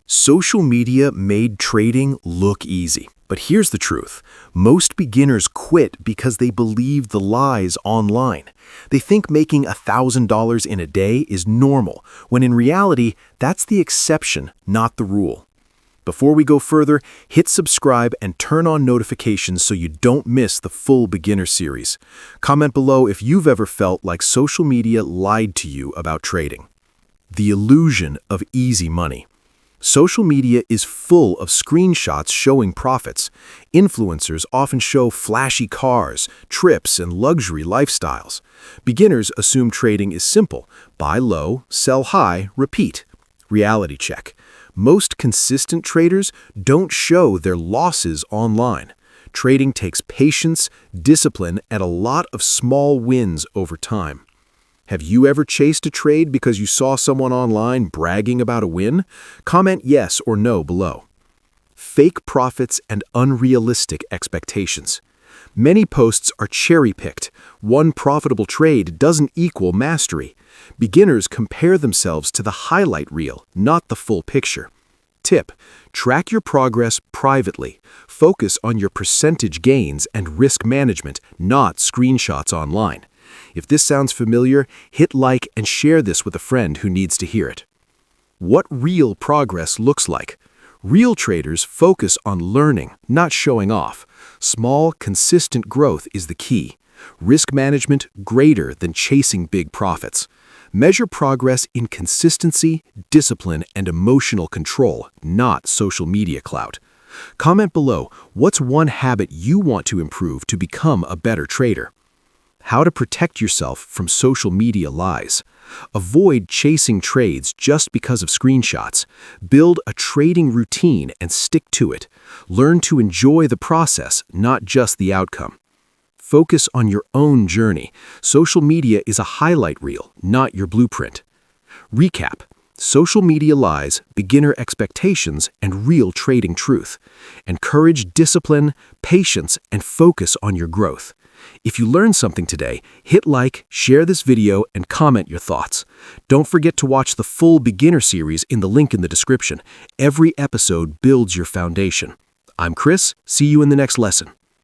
Social media made trading look easy. But here's the truth. Most beginners quit because they believe the lies online. They think making $1,000 in a day is normal, when in reality, that's the exception, not the rule. Before we go further, hit subscribe and turn on notifications so you don't miss the full beginner series. Comment below if you've ever felt like social media lied to you about trading. The illusion of easy money. Social media is full of screenshots showing profits. Influencers often show flashy cars, trips, and luxury lifestyles. Beginners assume trading is simple. Buy low, sell high, repeat. Reality check. Most consistent traders don't show their losses online. Trading takes patience, discipline, and a lot of small wins over time. Have you ever chased a trade because you saw someone online bragging about a win? Comment yes or no below. Fake profits and unrealistic expectations. Many posts are cherry-picked. One profitable trade doesn't equal mastery. Beginners compare themselves to the highlight reel, not the full picture. Tip: track your progress privately. Focus on your percentage gains and risk management, not screenshots online. If this sounds familiar, hit like and share this with a friend who needs to hear it. What real progress looks like. Real traders focus on learning, not showing off. Small, consistent growth is the key. Risk management greater than chasing big profits. Measure progress in consistency, discipline, and emotional control, not social media clout. Comment below, what's one habit you want to improve to become a better trader? How to protect yourself from social media lies. Avoid chasing trades just because of screenshots. Build a trading routine and stick to it. Learn to enjoy the process, not just the outcome. Focus on your own journey. Social media is a highlight reel, not your blueprint. Recap. Social media lies, beginner expectations, and real trading truth. Encourage discipline, patience, and focus on your growth. If you learned something today, hit like, share this video, and comment your thoughts. Don't forget to watch the full beginner series in the link in the description. Every episode builds your foundation. I'm Chris. See you in the next lesson.